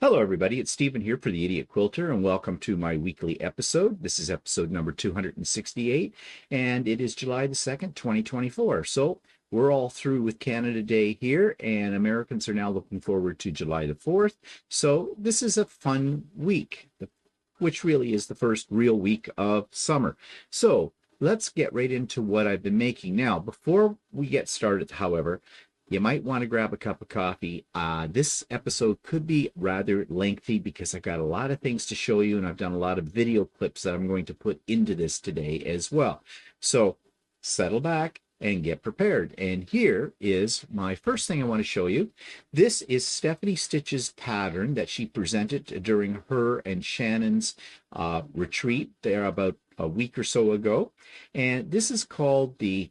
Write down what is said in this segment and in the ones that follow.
Hello, everybody. It's Stephen here for the Idiot Quilter, and welcome to my weekly episode. This is episode number 268, and it is July the 2nd, 2024. So we're all through with Canada Day here, and Americans are now looking forward to July the 4th. So this is a fun week, which really is the first real week of summer. So let's get right into what I've been making. Now, before we get started, however, you might want to grab a cup of coffee. This episode could be rather lengthy because I've got a lot of things to show you, and I've done a lot of video clips that I'm going to put into this today as well. So settle back and get prepared. And here is my first thing I want to show you. This is Stephanie Stitch's pattern that she presented during her and Shannon's retreat there about a week or so ago. And this is called the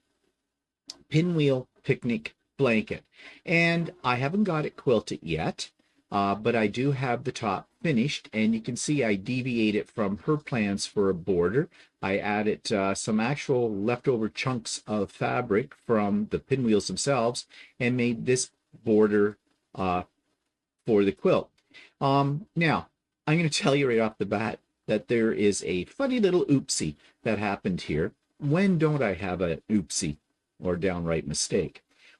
Pinwheel Picnic Blanket, and I haven't got it quilted yet, but I do have the top finished, and you can see I deviated from her plans for a border. I added some actual leftover chunks of fabric from the pinwheels themselves and made this border for the quilt. Now, I'm going to tell you right off the bat that there is a funny little oopsie that happened here. When don't I have an oopsie or downright mistake?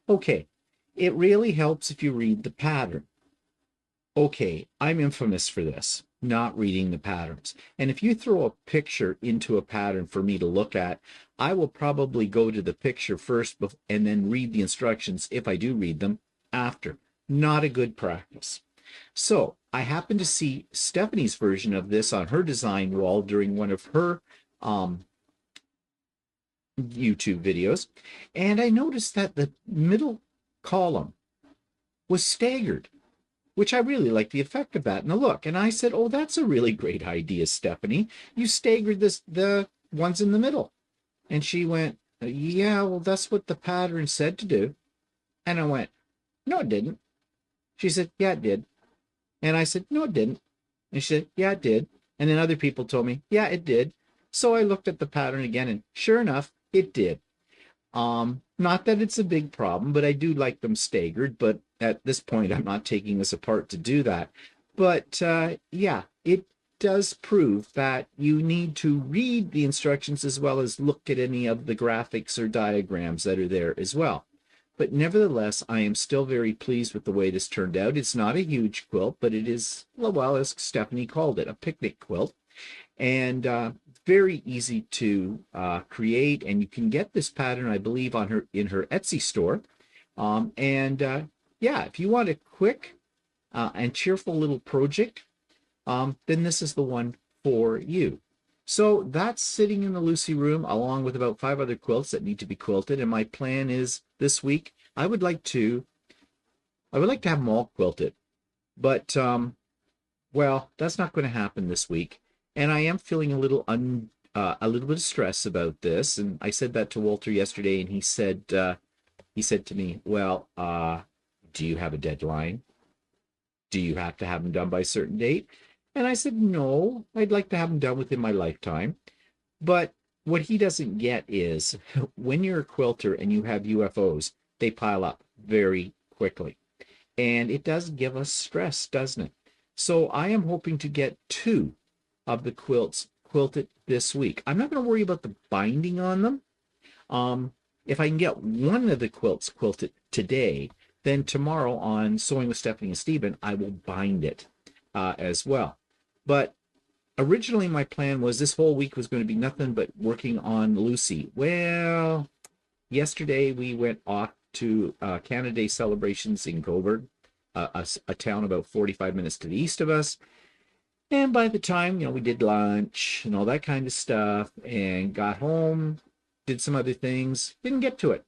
Okay, it really helps if you read the pattern. Okay, I'm infamous for this, not reading the patterns. And if you throw a picture into a pattern for me to look at, I will probably go to the picture first and then read the instructions, if I do read them, after. Not a good practice. So I happened to see Stephanie's version of this on her design wall during one of her YouTube videos, and I noticed that the middle column was staggered, which I really like the effect of that and the look. And I said, oh, that's a really great idea, Stephanie. You staggered the ones in the middle. And she went, yeah, well, that's what the pattern said to do. And I went, no, it didn't. She said, yeah, it did. And I said, no, it didn't. And she said, yeah, it did. And then other people told me, yeah, it did. So I looked at the pattern again, and sure enough, it did. Not that it's a big problem, but I do like them staggered. But at this point, I'm not taking this apart to do that. But yeah, it does prove that you need to read the instructions as well as look at any of the graphics or diagrams that are there as well. But nevertheless, I am still very pleased with the way this turned out. It's not a huge quilt, but it is, well, as Stephanie called it, a picnic quilt. And very easy to create, and you can get this pattern, I believe, in her Etsy store. Yeah, if you want a quick and cheerful little project, then this is the one for you. So that's sitting in the Lucey room along with about 5 other quilts that need to be quilted. And my plan is this week I would like to have them all quilted, but well, that's not going to happen this week. And I am feeling a little bit of stress about this. And I said that to Walter yesterday, and he said to me, well, do you have a deadline? Do you have to have them done by a certain date? And I said, no, I'd like to have them done within my lifetime. But what he doesn't get is when you're a quilter and you have UFOs, they pile up very quickly. And it does give us stress, doesn't it? So I am hoping to get 2 of the quilts quilted this week. I'm not going to worry about the binding on them. If I can get 1 of the quilts quilted today, then tomorrow on Sewing with Stephanie and Stephen, I will bind it as well. But originally my plan was this whole week was going to be nothing but working on Lucey. Well, yesterday we went off to Canada Day celebrations in Coburg, a town about 45 minutes to the east of us. And by the time, we did lunch and all that kind of stuff and got home, did some other things, didn't get to it.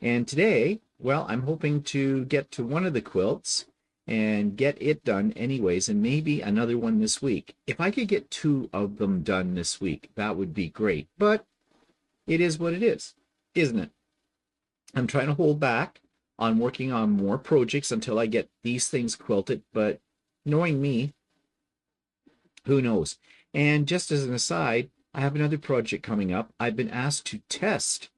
And today, well, I'm hoping to get to 1 of the quilts and get it done anyways, and maybe another one this week. If I could get 2 of them done this week, that would be great. But it is what it is, isn't it? I'm trying to hold back on working on more projects until I get these things quilted, but knowing me, who knows? And just as an aside, I have another project coming up. I've been asked to test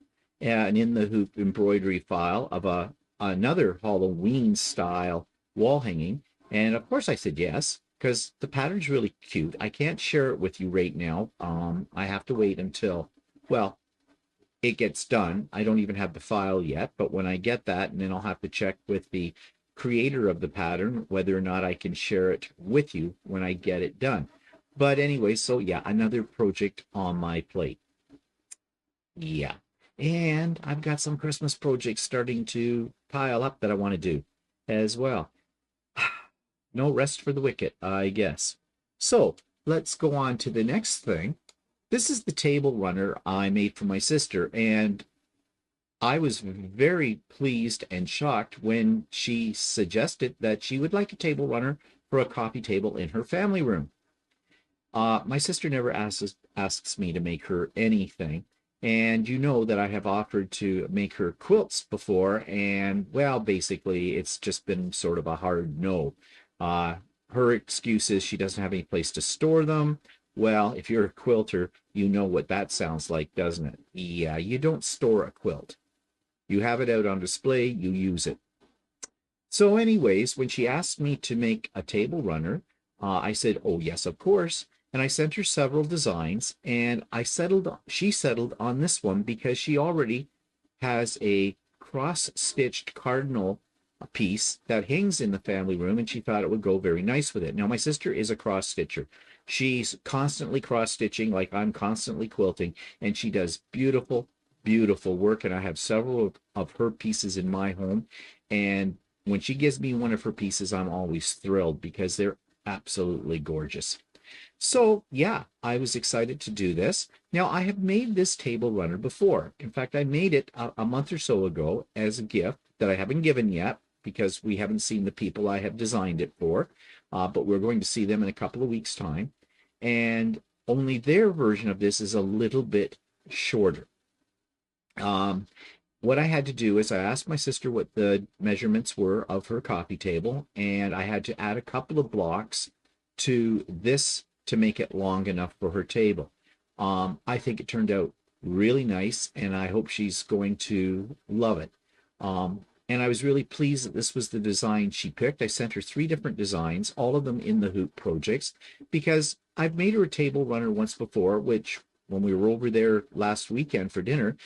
an in the hoop embroidery file of another Halloween style wall hanging, And of course I said yes, because the pattern's really cute. I can't share it with you right now. I have to wait until, well, it gets done. I don't even have the file yet, but when I get that, and then I'll have to check with the creator of the pattern whether or not I can share it with you when I get it done. But anyway, so yeah, another project on my plate. Yeah. And I've got some Christmas projects starting to pile up that I want to do as well. No rest for the wicked, I guess. So let's go on to the next thing. This is the table runner I made for my sister, and I was very pleased and shocked when she suggested that she would like a table runner for a coffee table in her family room. My sister never asks me to make her anything, and you know that I have offered to make her quilts before, and well, basically, it's just been sort of a hard no. Uh, Her excuse is she doesn't have any place to store them. Well, if you're a quilter, you know what that sounds like, doesn't it? Yeah, you don't store a quilt. You have it out on display, you use it. So, anyways, when she asked me to make a table runner, I said, "Oh yes, of course." And I sent her several designs, and she settled on this one because she already has a cross-stitched cardinal piece that hangs in the family room, and she thought it would go very nice with it. Now, my sister is a cross stitcher. She's constantly cross stitching, like I'm constantly quilting, and she does beautiful, beautiful work. And I have several of her pieces in my home. And when she gives me one of her pieces, I'm always thrilled because they're absolutely gorgeous. So, yeah, I was excited to do this. Now, I have made this table runner before. In fact, I made it a month or so ago as a gift that I haven't given yet because we haven't seen the people I have designed it for, but we're going to see them in a couple of weeks' time. And only their version of this is a little bit shorter. Um, what I had to do is I asked my sister what the measurements were of her coffee table, and I had to add a couple of blocks to this to make it long enough for her table. I think it turned out really nice, and I hope she's going to love it. And I was really pleased that this was the design she picked. I sent her 3 different designs, all of them in the hoop projects, because I've made her a table runner once before, which when we were over there last weekend for dinner,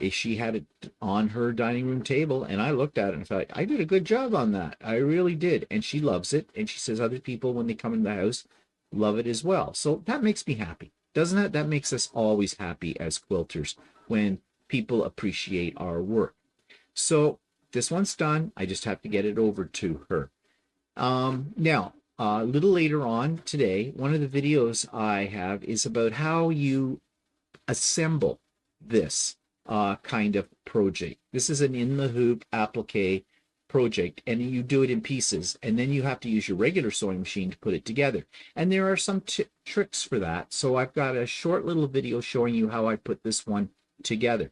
she had it on her dining room table, and I looked at it and thought, I did a good job on that. I really did. And she loves it. And she says other people, when they come in the house, love it as well. So that makes me happy. Doesn't it? That makes us always happy as quilters when people appreciate our work. So this one's done. I just have to get it over to her. Now, a little later on today, one of the videos I have is about how you assemble this kind of project. This is an in the hoop applique project, and you do it in pieces, and then you have to use your regular sewing machine to put it together. And there are some tricks for that. So I've got a short little video showing you how I put this one together.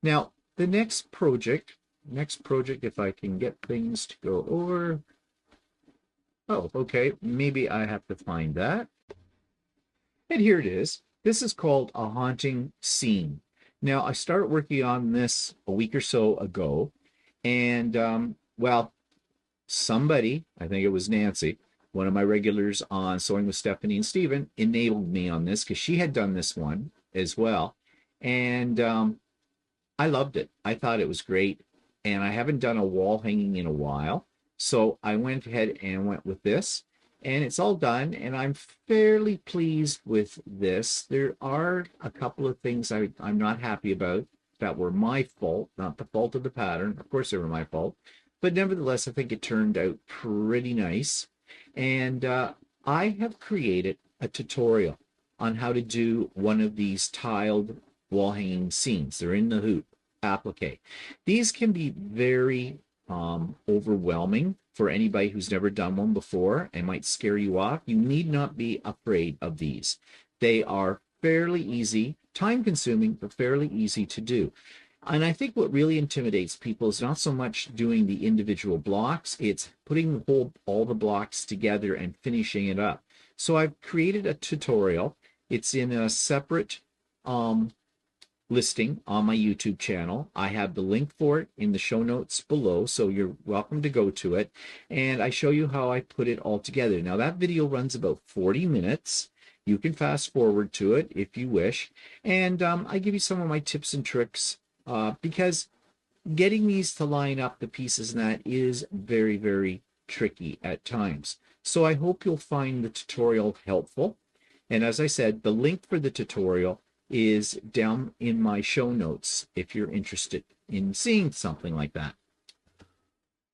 Now, the next project, if I can get things to go over. Oh, okay, maybe I have to find that. And here it is. This is called a haunting scene. Now, I started working on this a week or so ago, and well, somebody, I think it was Nancy, one of my regulars on Sewing with Stephanie and Stephen, enabled me on this because she had done this one as well. And I loved it. I thought it was great. And I haven't done a wall hanging in a while. So I went ahead and went with this. And it's all done. And I'm fairly pleased with this. There are a couple of things I'm not happy about that were my fault, not the fault of the pattern. Of course, they were my fault. But nevertheless, I think it turned out pretty nice. And I have created a tutorial on how to do one of these tiled wall hanging scenes. They're in the hoop applique. These can be very overwhelming for anybody who's never done one before and might scare you off. You need not be afraid of these. They are fairly easy, time consuming, but fairly easy to do. And I think what really intimidates people is not so much doing the individual blocks, it's putting all the blocks together and finishing it up. So I've created a tutorial. It's in a separate listing on my YouTube channel. I have the link for it in the show notes below, so you're welcome to go to it. And I show you how I put it all together. Now, that video runs about 40 minutes. You can fast forward to it if you wish. And I give you some of my tips and tricks because getting these to line up the pieces and that is very, very tricky at times. So I hope you'll find the tutorial helpful. And as I said, the link for the tutorial is down in my show notes if you're interested in seeing something like that.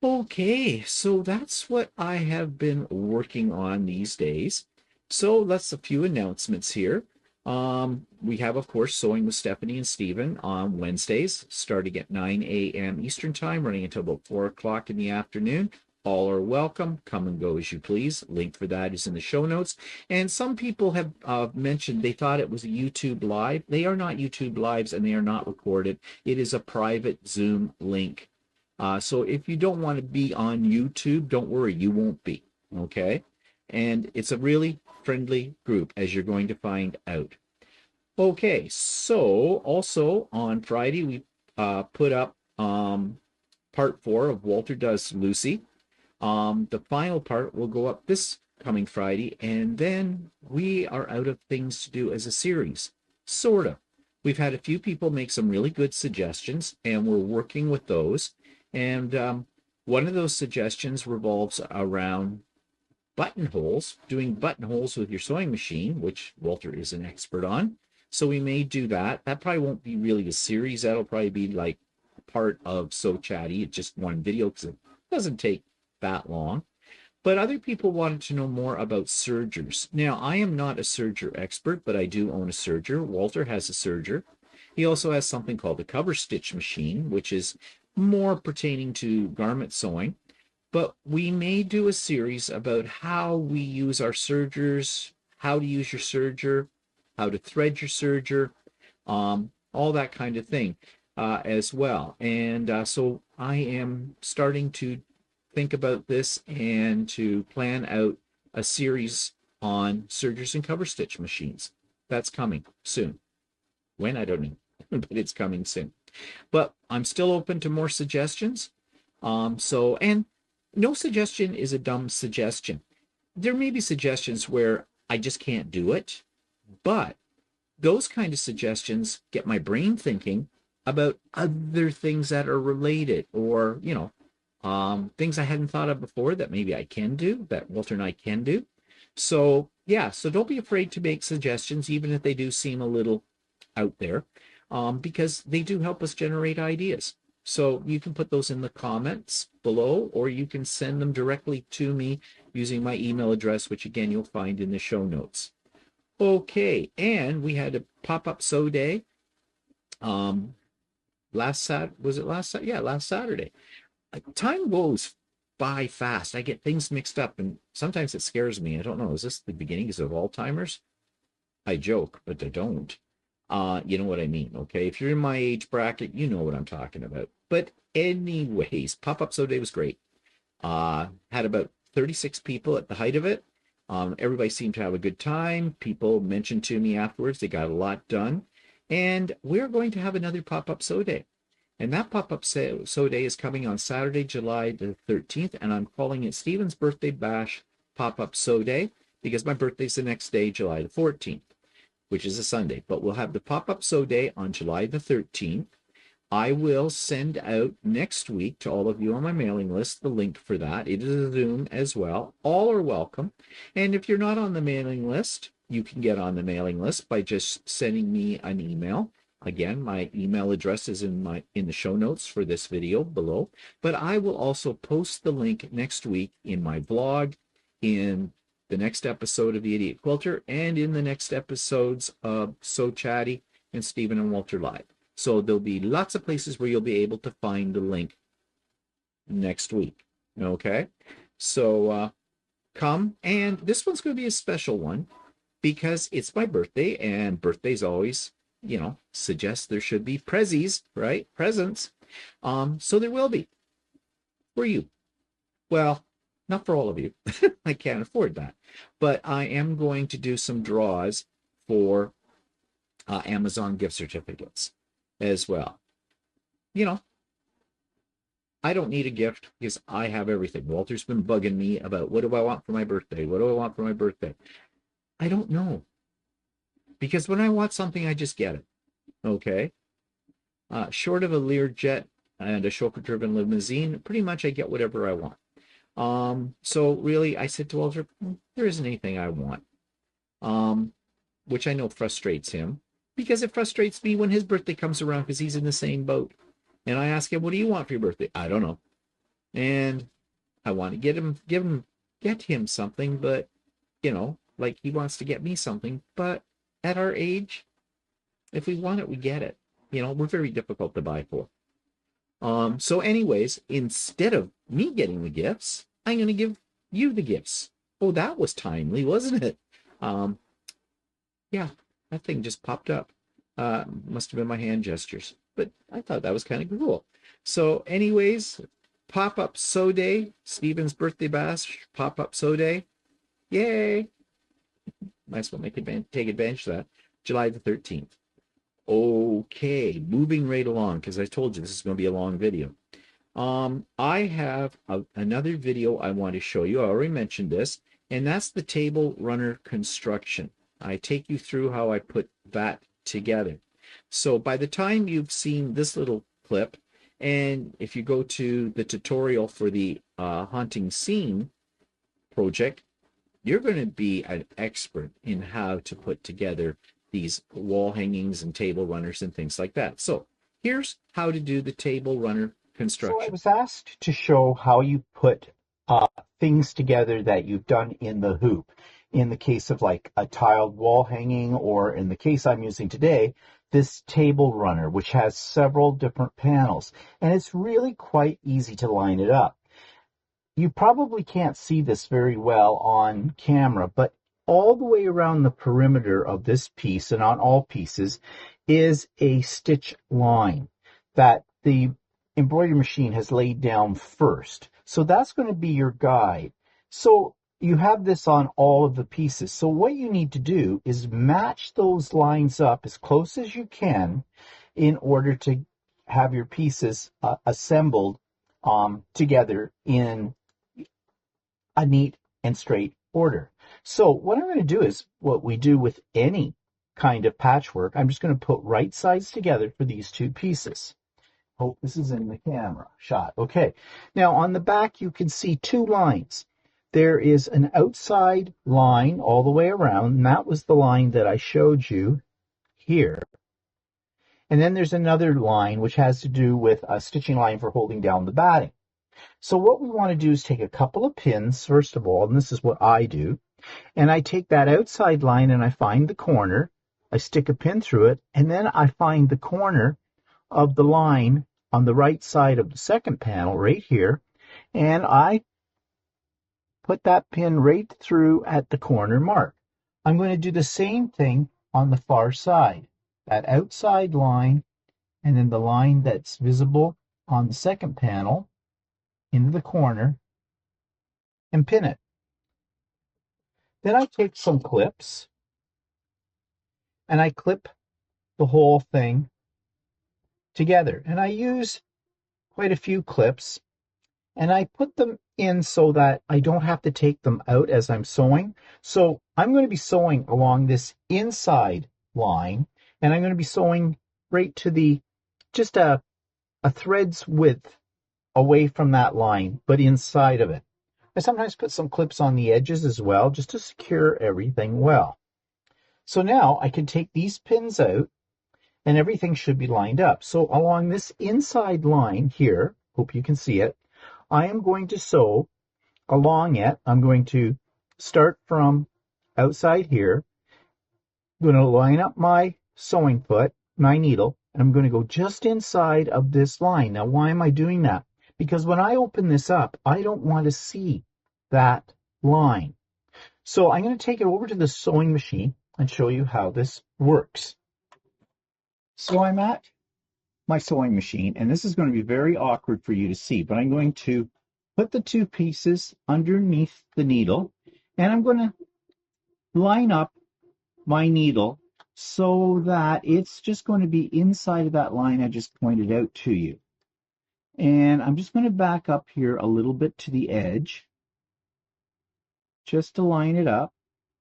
Okay, so that's what I have been working on these days. So that's a few announcements here. We have, of course, Sewing with Stephanie and Stephen on Wednesdays, starting at 9 a.m. Eastern Time, running until about 4 o'clock in the afternoon. All are welcome. Come and go as you please. Link for that is in the show notes. And some people have mentioned they thought it was a YouTube Live. They are not YouTube Lives, and they are not recorded. It is a private Zoom link. So if you don't want to be on YouTube, don't worry, you won't be, okay? And it's a really friendly group, as you're going to find out. Okay, so also on Friday, we put up part 4 of Walter Does Lucey. The final part will go up this coming Friday, and then we are out of things to do as a series, sort of. We've had a few people make some really good suggestions, and we're working with those. And one of those suggestions revolves around buttonholes, doing buttonholes with your sewing machine, which Walter is an expert on. So we may do that. That probably won't be really a series. That'll probably be like part of So Chatty. It's just one video because it doesn't take that long. But other people wanted to know more about sergers. Now, I am not a serger expert, but I do own a serger. Walter has a serger. He also has something called the cover stitch machine, which is more pertaining to garment sewing. But we may do a series about how we use our sergers, how to use your serger, how to thread your serger, all that kind of thing as well. And so I am starting to think about this and to plan out a series on sergers and cover stitch machines. That's coming soon. When, I don't know, but it's coming soon. But I'm still open to more suggestions. And no suggestion is a dumb suggestion. There may be suggestions where I just can't do it, but those kind of suggestions get my brain thinking about other things that are related, or, things I hadn't thought of before that maybe I can do, that Walter and I can do. So, yeah, so don't be afraid to make suggestions, even if they do seem a little out there, because they do help us generate ideas. So you can put those in the comments below, or you can send them directly to me using my email address, which again, you'll find in the show notes. Okay, and we had a pop-up sew day. Last Saturday. Time goes by fast. I get things mixed up, and sometimes it scares me. I don't know, is this the beginnings of Alzheimer's? I joke, but I don't. You know what I mean, okay? If you're in my age bracket, you know what I'm talking about. But anyways, Pop-Up Sew Day was great. Had about 36 people at the height of it. Everybody seemed to have a good time. People mentioned to me afterwards they got a lot done. And we're going to have another Pop-Up Sew Day. And that Pop-Up Sew Day is coming on Saturday, July the 13th. And I'm calling it Stephen's Birthday Bash Pop-Up Sew Day because my birthday's the next day, July the 14th. Which is a Sunday, but we'll have the Pop-Up Sew Day on July the 13th. I will send out next week to all of you on my mailing list the link for that. It is a Zoom as well. All are welcome. And if you're not on the mailing list, you can get on the mailing list by just sending me an email. Again, my email address is in the show notes for this video below. But I will also post the link next week in my blog, in the next episode of the Idiot Quilter, and in the next episodes of So Chatty and Stephen and Walter Live. So there'll be lots of places where you'll be able to find the link next week. Okay? So come, and this one's going to be a special one because it's my birthday, and birthdays always, suggest there should be prezzies, right? Presents. So there will be for you. Well, not for all of you. I can't afford that. But I am going to do some draws for Amazon gift certificates. as well. You know, I don't need a gift because I have everything. Walter's been bugging me about what do I want for my birthday? What do I want for my birthday? I don't know. Because when I want something, I just get it. Okay? Short of a Learjet and a chauffeur-driven limousine, pretty much I get whatever I want. So really, I said to Walter, there isn't anything I want. Which I know frustrates him because it frustrates me when his birthday comes around because he's in the same boat. And I ask him, what do you want for your birthday? I don't know. And I want to get him something, but you know, like he wants to get me something, but at our age, if we want it, we get it. You know, we're very difficult to buy for. So anyways, instead of me getting the gifts, I'm going to give you the gifts. Oh, that was timely, wasn't it? Yeah, that thing just popped up. Must have been my hand gestures, but I thought that was kind of cool. So anyways, pop-up sew day, Stephen's birthday bash, pop-up sew day. Yay! Might as well take advantage of that. July the 13th. Okay, moving right along, because I told you this is going to be a long video. I have another video I want to show you. I already mentioned this, and that's the table runner construction. I take you through how I put that together. So by the time you've seen this little clip, and if you go to the tutorial for the haunting scene project, you're going to be an expert in how to put together these wall hangings and table runners and things like that. So here's how to do the table runner construction. So I was asked to show how you put things together that you've done in the hoop. In the case of like a tiled wall hanging, or in the case I'm using today, this table runner, which has several different panels. And it's really quite easy to line it up. You probably can't see this very well on camera, but all the way around the perimeter of this piece, and on all pieces, is a stitch line that the embroidery machine has laid down first. So that's going to be your guide. So you have this on all of the pieces. So what you need to do is match those lines up as close as you can in order to have your pieces assembled together in a neat and straight order. So what I'm going to do is what we do with any kind of patchwork. I'm just going to put right sides together for these two pieces. Hope this is in the camera shot. Okay. Now on the back, you can see two lines. There is an outside line all the way around, and that was the line that I showed you here. And then there's another line which has to do with a stitching line for holding down the batting. So what we want to do is take a couple of pins, first of all, and this is what I do, and I take that outside line and I find the corner, I stick a pin through it, and then I find the corner of the line on the right side of the second panel right here, and I put that pin right through at the corner mark. I'm going to do the same thing on the far side, that outside line, and then the line that's visible on the second panel into the corner, and pin it. Then I take some clips and I clip the whole thing together. And I use quite a few clips, and I put them in so that I don't have to take them out as I'm sewing. So I'm going to be sewing along this inside line, and I'm going to be sewing right to the just a thread's width away from that line, but inside of it. I sometimes put some clips on the edges as well, just to secure everything well. So now I can take these pins out, and everything should be lined up. So along this inside line here, hope you can see it, I am going to sew along it. I'm going to start from outside here. I'm going to line up my sewing foot, my needle, and I'm going to go just inside of this line. Now, why am I doing that? Because when I open this up, I don't want to see that line. So I'm going to take it over to the sewing machine and show you how this works. So I'm at my sewing machine, and this is going to be very awkward for you to see, but I'm going to put the two pieces underneath the needle, and I'm going to line up my needle so that it's just going to be inside of that line I just pointed out to you. And I'm just going to back up here a little bit to the edge just to line it up.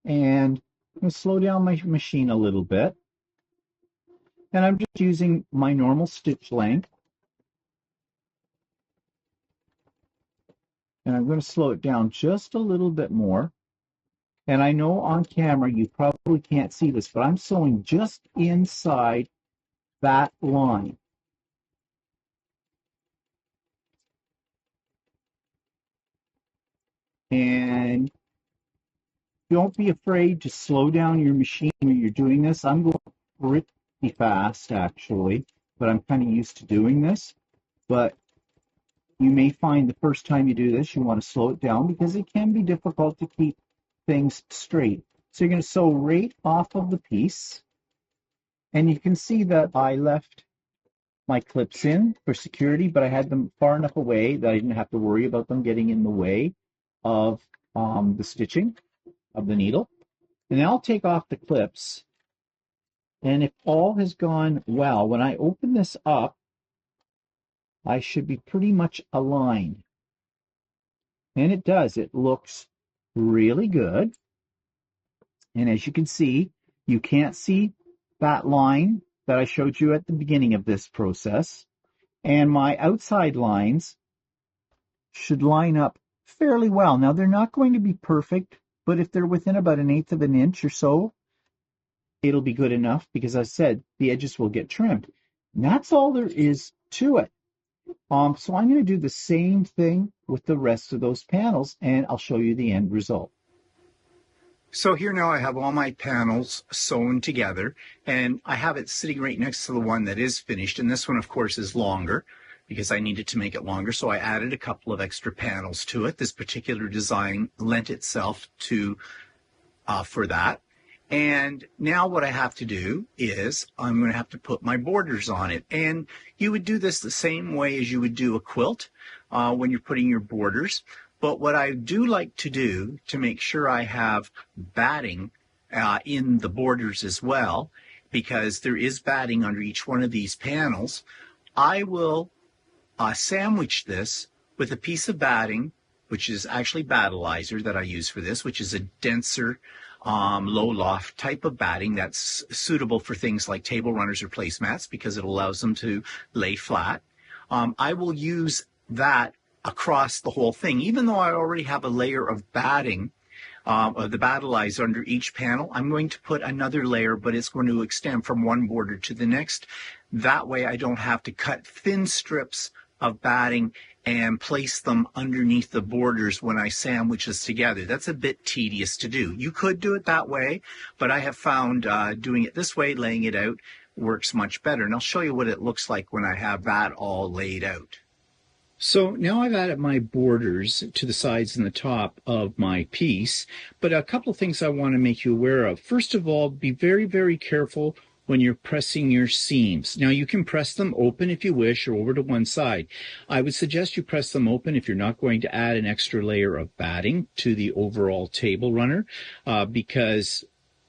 And I'm going to slow down my machine a little bit. And I'm just using my normal stitch length. And I'm going to slow it down just a little bit more. And I know on camera you probably can't see this, but I'm sewing just inside that line. And don't be afraid to slow down your machine when you're doing this. I'm going pretty fast, actually, but I'm kind of used to doing this. But you may find the first time you do this, you want to slow it down because it can be difficult to keep things straight. So you're going to sew right off of the piece. And you can see that I left my clips in for security, but I had them far enough away that I didn't have to worry about them getting in the way of the stitching of the needle. And then I'll take off the clips. And if all has gone well, when I open this up, I should be pretty much aligned. And it does. It looks really good. And as you can see, you can't see that line that I showed you at the beginning of this process. And my outside lines should line up fairly well. Now, they're not going to be perfect, but if they're within about 1/8 of an inch or so, it'll be good enough because, as I said, the edges will get trimmed. And that's all there is to it. So I'm going to do the same thing with the rest of those panels, and I'll show you the end result. So here now I have all my panels sewn together, and I have it sitting right next to the one that is finished. And this one, of course, is longer because I needed to make it longer. So I added a couple of extra panels to it. This particular design lent itself to for that. And now what I have to do is I'm going to have to put my borders on it. And you would do this the same way as you would do a quilt when you're putting your borders. But what I do like to do to make sure I have batting in the borders as well, because there is batting under each one of these panels, I will sandwich this with a piece of batting, which is actually battleizer that I use for this, which is a denser low loft type of batting that's suitable for things like table runners or placemats because it allows them to lay flat. I will use that across the whole thing, even though I already have a layer of batting, the battleizer under each panel. I'm going to put another layer, but it's going to extend from one border to the next. That way I don't have to cut thin strips of batting and place them underneath the borders when I sandwich this together. That's a bit tedious to do. You could do it that way, but I have found doing it this way, laying it out, works much better. And I'll show you what it looks like when I have that all laid out. So now I've added my borders to the sides and the top of my piece, but a couple of things I want to make you aware of. First of all, be very, very careful when you're pressing your seams. Now you can press them open if you wish or over to one side. I would suggest you press them open if you're not going to add an extra layer of batting to the overall table runner because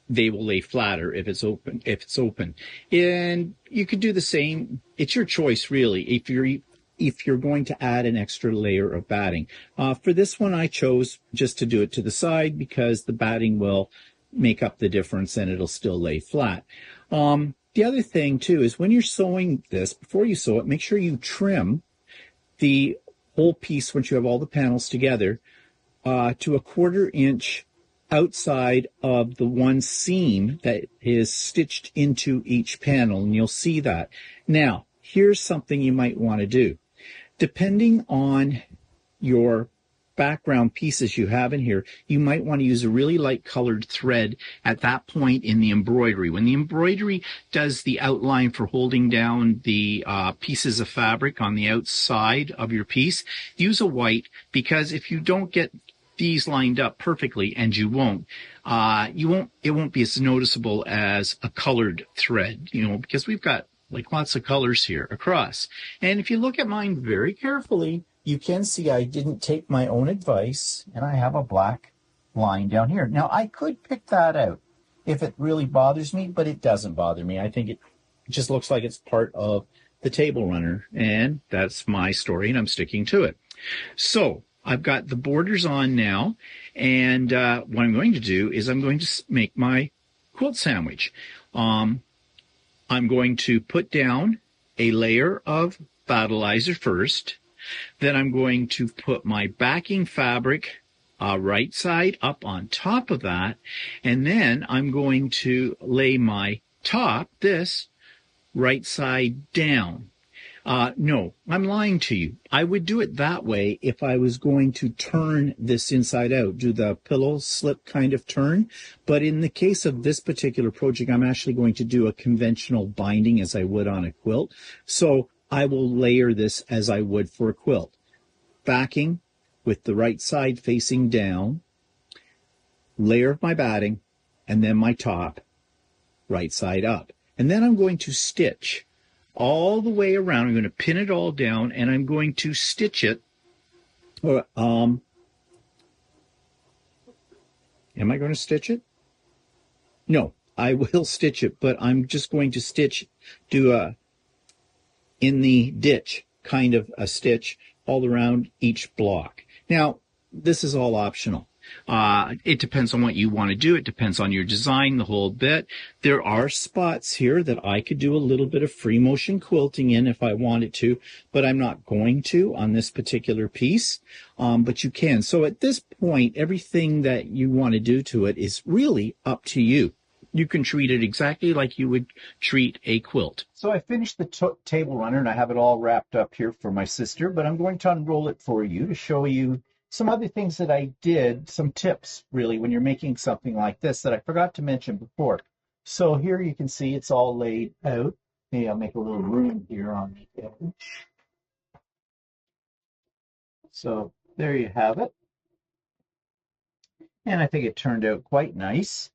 they will lay flatter if it's open. And you could do the same. It's your choice really if you're going to add an extra layer of batting. For this one I chose just to do it to the side because the batting will make up the difference and it'll still lay flat. The other thing too is when you're sewing this, before you sew it, make sure you trim the whole piece once you have all the panels together to 1/4 inch outside of the one seam that is stitched into each panel, and you'll see that. Now, here's something you might want to do. Depending on your background pieces you have in here, you might want to use a really light colored thread at that point in the embroidery. When the embroidery does the outline for holding down the pieces of fabric on the outside of your piece, use a white, because if you don't get these lined up perfectly, and you won't, it won't be as noticeable as a colored thread, because we've got like lots of colors here across. And if you look at mine very carefully, you can see I didn't take my own advice, and I have a black line down here. Now, I could pick that out, if it really bothers me, but it doesn't bother me. I think it just looks like it's part of the table runner, and that's my story, and I'm sticking to it. So I've got the borders on now, and what I'm going to do is I'm going to make my quilt sandwich. I'm going to put down a layer of battleizer first. Then I'm going to put my backing fabric right side up on top of that. And then I'm going to lay my top, this, right side down. No, I'm lying to you. I would do it that way if I was going to turn this inside out, do the pillow slip kind of turn. But in the case of this particular project, I'm actually going to do a conventional binding as I would on a quilt. So I will layer this as I would for a quilt. Backing with the right side facing down, layer of my batting, and then my top, right side up. And then I'm going to stitch all the way around. I'm going to pin it all down, and I'm going to stitch it. Am I going to stitch it? No, I will stitch it, but I'm just going to stitch, in the ditch, kind of a stitch all around each block. Now, this is all optional. It depends on what you want to do. It depends on your design, the whole bit. There are spots here that I could do a little bit of free motion quilting in if I wanted to, but I'm not going to on this particular piece. But you can. So at this point, everything that you want to do to it is really up to you. You can treat it exactly like you would treat a quilt. So I finished the table runner, and I have it all wrapped up here for my sister, but I'm going to unroll it for you to show you some other things that I did, some tips, really, when you're making something like this that I forgot to mention before. So here you can see it's all laid out. Maybe I'll make a little room here on the edge. So there you have it. And I think it turned out quite nice.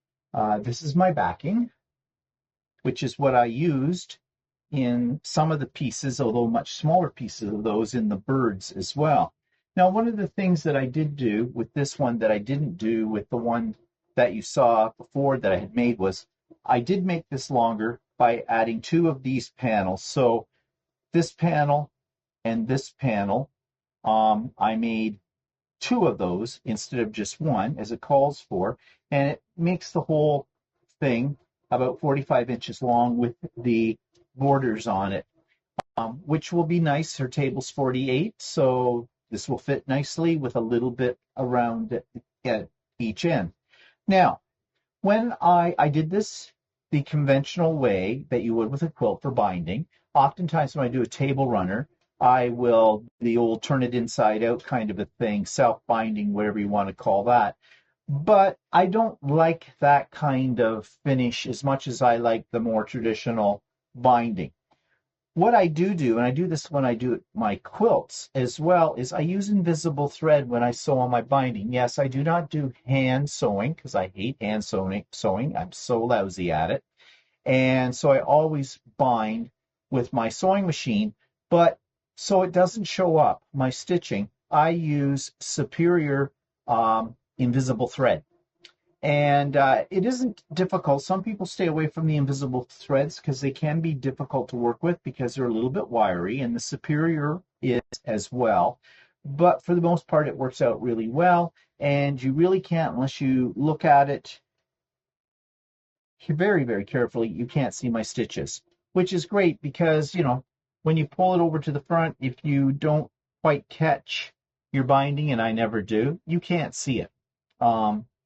This is my backing, which is what I used in some of the pieces, although much smaller pieces of those in the birds as well. Now, one of the things that I did do with this one that I didn't do with the one that you saw before that I had made was I did make this longer by adding two of these panels. So this panel and this panel, I made two of those instead of just one, as it calls for, and it makes the whole thing about 45 inches long with the borders on it, which will be nice. Her table's 48, so this will fit nicely with a little bit around at each end. Now, when I did this the conventional way that you would with a quilt for binding, oftentimes when I do a table runner, I will the old turn it inside out kind of a thing, self-binding, whatever you want to call that. But I don't like that kind of finish as much as I like the more traditional binding. What I do, and I do this when I do my quilts as well, is I use invisible thread when I sew on my binding. Yes, I do not do hand sewing because I hate hand sewing. I'm so lousy at it. And so I always bind with my sewing machine, but so it doesn't show up, my stitching, I use superior invisible thread. And it isn't difficult. Some people stay away from the invisible threads because they can be difficult to work with because they're a little bit wiry, and the superior is as well. But for the most part, it works out really well, and you really can't, unless you look at it very, very carefully, you can't see my stitches, which is great because, you know, when you pull it over to the front, if you don't quite catch your binding, and I never do, you can't see it.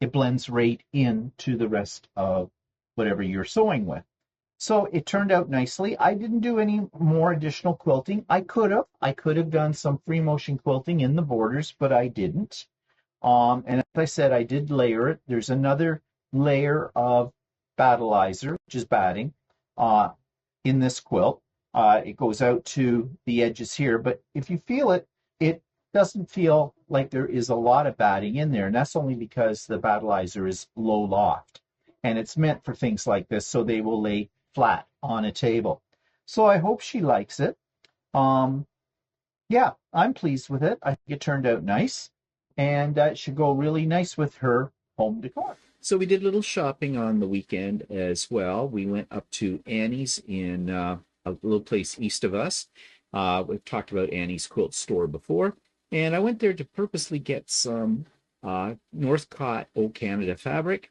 It blends right into the rest of whatever you're sewing with. So it turned out nicely. I didn't do any more additional quilting. I could have. I could have done some free motion quilting in the borders, but I didn't. And as I said, I did layer it. There's another layer of battleizer, which is batting, in this quilt. It goes out to the edges here, but if you feel it, it doesn't feel like there is a lot of batting in there, and that's only because the battleizer is low loft, and it's meant for things like this, so they will lay flat on a table. So I hope she likes it. Yeah, I'm pleased with it. I think it turned out nice, and it should go really nice with her home decor. So we did a little shopping on the weekend as well. We went up to Annie's in a little place east of us. We've talked about Annie's quilt store before, and I went there to purposely get some Northcott O Canada fabric,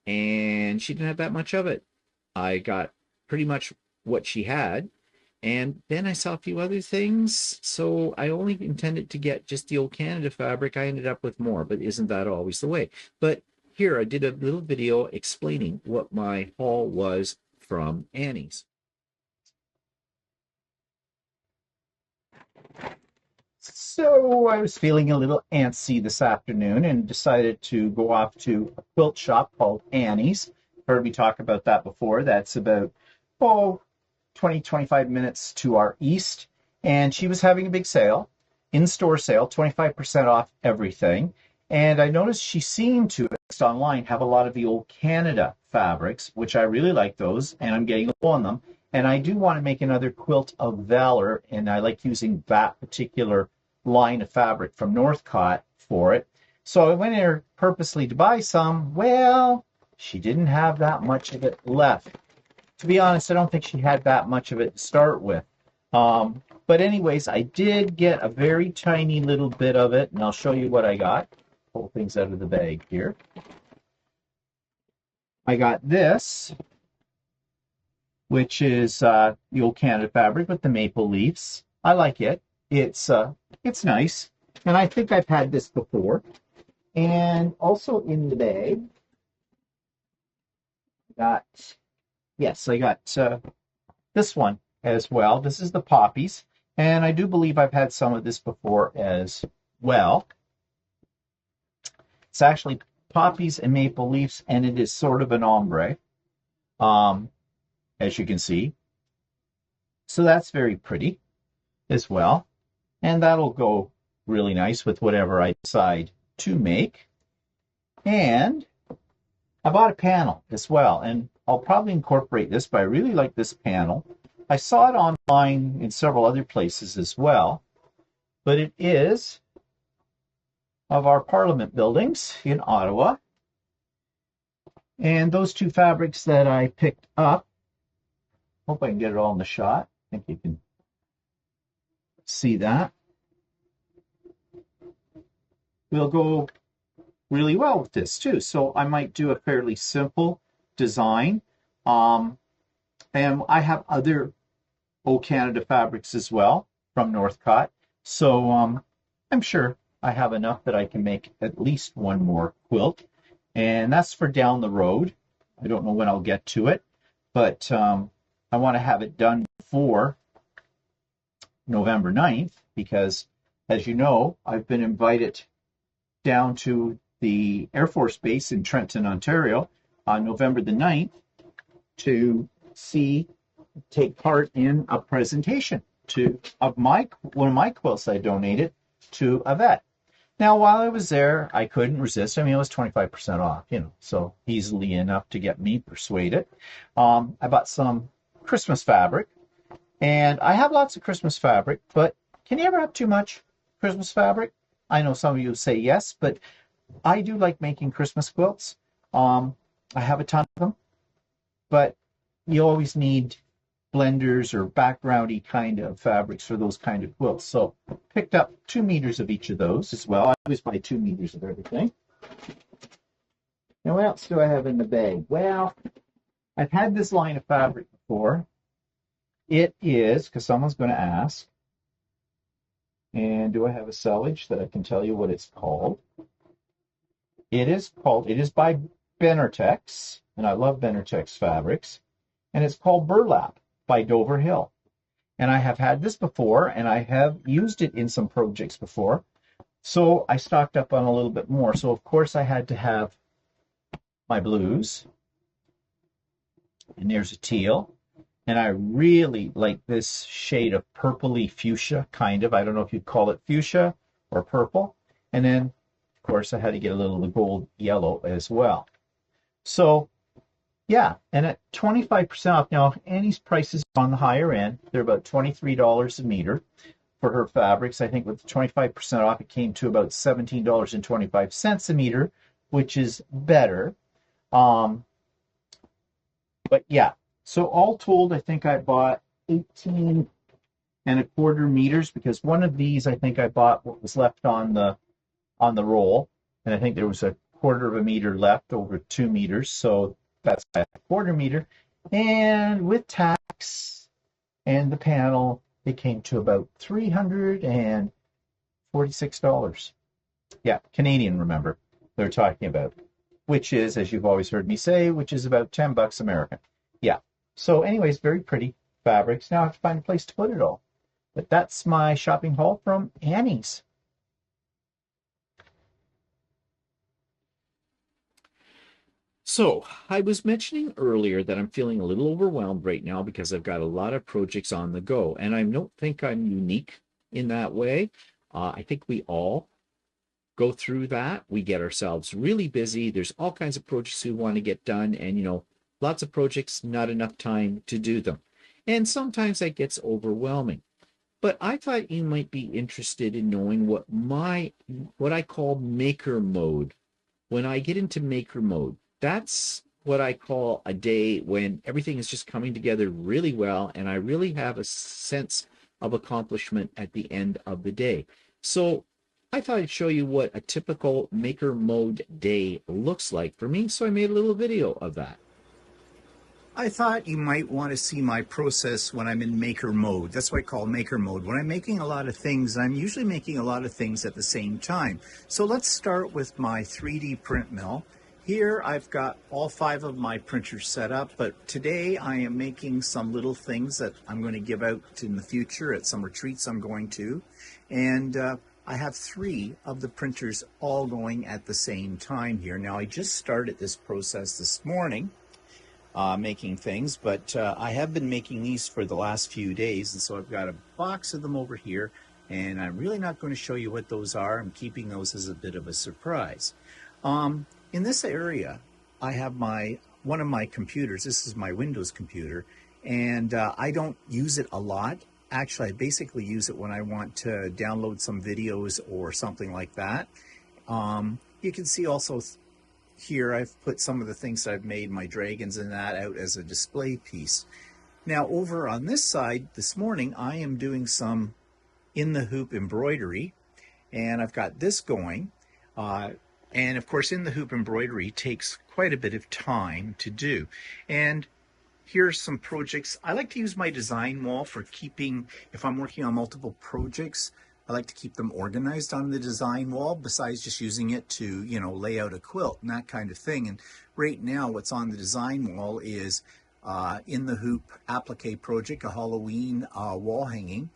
and she didn't have that much of it. I got pretty much what she had, and then I saw a few other things, so I only intended to get just the old Canada fabric. I ended up with more, but isn't that always the way? But here, I did a little video explaining what my haul was from Annie's. So I was feeling a little antsy this afternoon and decided to go off to a quilt shop called Annie's. Heard me talk about that before. That's about, 20-25 minutes to our east. And she was having a big sale, in-store sale, 25% off everything. And I noticed she seemed to, online, have a lot of the old Canada fabrics, which I really like those, and I'm getting low on them. And I do want to make another quilt of Valor, and I like using that particular line of fabric from Northcott for it. So I went in there purposely to buy some. Well, she didn't have that much of it left. To be honest, I don't think she had that much of it to start with. But anyways, I did get a very tiny little bit of it, and I'll show you what I got. Pull things out of the bag here. I got this, which is the old Canada fabric with the maple leaves. I like it. It's nice, and I think I've had this before. And also in the bag, I got this one as well. This is the poppies, and I do believe I've had some of this before as well. It's actually poppies and maple leaves, and it is sort of an ombre, as you can see. So that's very pretty as well. And that'll go really nice with whatever I decide to make. And I bought a panel as well, and I'll probably incorporate this, but I really like this panel. I saw it online in several other places as well, but it is of our Parliament buildings in Ottawa. And those two fabrics that I picked up, hope I can get it all in the shot. I think you can see that. Will go really well with this too. So I might do a fairly simple design. And I have other O Canada fabrics as well from Northcott. So I'm sure I have enough that I can make at least one more quilt. And that's for down the road. I don't know when I'll get to it, but I want to have it done before November 9th, because as you know, I've been invited down to the Air Force Base in Trenton, Ontario on November the 9th to take part in a presentation of one of my quilts I donated to a vet. Now, while I was there, I couldn't resist. I mean, it was 25% off, so easily enough to get me persuaded. I bought some Christmas fabric, and I have lots of Christmas fabric, but can you ever have too much Christmas fabric? I know some of you say yes, but I do like making Christmas quilts. I have a ton of them, but you always need blenders or backgroundy kind of fabrics for those kind of quilts. So I picked up 2 meters of each of those as well. I always buy 2 meters of everything. Now, what else do I have in the bag? Well, I've had this line of fabric before. It is, because someone's going to ask, and do I have a sellage that I can tell you what it's called? It is by Benertex, and I love Benertex fabrics, and it's called Burlap by Dover Hill. And I have had this before, and I have used it in some projects before, so I stocked up on a little bit more. So of course I had to have my blues, and there's a teal, and I really like this shade of purpley fuchsia, kind of. I don't know if you'd call it fuchsia or purple. And then, of course, I had to get a little of the gold yellow as well. So, yeah, and at 25% off, now Annie's prices on the higher end. They're about $23 a meter for her fabrics. I think with 25% off, it came to about $17.25 a meter, which is better. Um, but yeah, so all told, I think I bought 18 1/4 meters, because one of these I think I bought what was left on the roll, and I think there was a 1/4 meter left over 2 meters, so that's a 1/4 meter. And with tax and the panel, it came to about $346. Yeah, Canadian, remember, they're talking about, which is, as you've always heard me say, which is about $10 American. Yeah. So anyways, very pretty fabrics. Now I have to find a place to put it all. But that's my shopping haul from Annie's. So, I was mentioning earlier that I'm feeling a little overwhelmed right now because I've got a lot of projects on the go, and I don't think I'm unique in that way. I think we all go through that. We get ourselves really busy. There's all kinds of projects we want to get done, and lots of projects, not enough time to do them. And sometimes that gets overwhelming. But I thought you might be interested in knowing what I call maker mode. When I get into maker mode, that's what I call a day when everything is just coming together really well, and I really have a sense of accomplishment at the end of the day. So I thought I'd show you what a typical maker mode day looks like for me. So I made a little video of that. I thought you might want to see my process when I'm in maker mode. That's what I call maker mode. When I'm making a lot of things, I'm usually making a lot of things at the same time. So let's start with my 3D print mill. Here I've got all 5 of my printers set up, but today I am making some little things that I'm going to give out in the future at some retreats I'm going to. And I have 3 of the printers all going at the same time here. Now I just started this process this morning. Making things, but I have been making these for the last few days, and so I've got a box of them over here, and I'm really not going to show you what those are. I'm keeping those as a bit of a surprise. In this area, I have one of my computers. This is my Windows computer, and I don't use it a lot. Actually, I basically use it when I want to download some videos or something like that. You can see also here I've put some of the things that I've made, my dragons and that, out as a display piece. Now over on this side this morning, I am doing some in the hoop embroidery, and I've got this going. And of course, in the hoop embroidery takes quite a bit of time to do. And here's some projects. I like to use my design wall for keeping, if I'm working on multiple projects, I like to keep them organized on the design wall, besides just using it to, lay out a quilt and that kind of thing. And right now, what's on the design wall is in the hoop applique project, a Halloween wall hanging.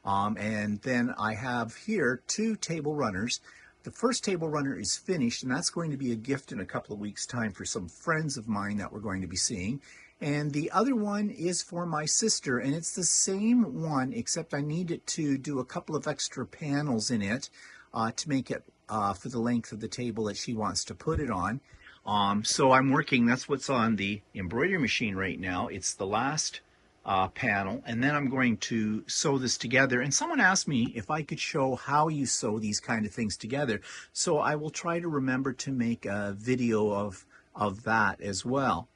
And then I have here 2 table runners. The first table runner is finished, and that's going to be a gift in a couple of weeks' time for some friends of mine that we're going to be seeing. And the other one is for my sister, and it's the same one, except I need it to do a couple of extra panels in it to make it for the length of the table that she wants to put it on. So I'm working, that's what's on the embroidery machine right now. It's the last panel, and then I'm going to sew this together. And someone asked me if I could show how you sew these kind of things together. So I will try to remember to make a video of that as well.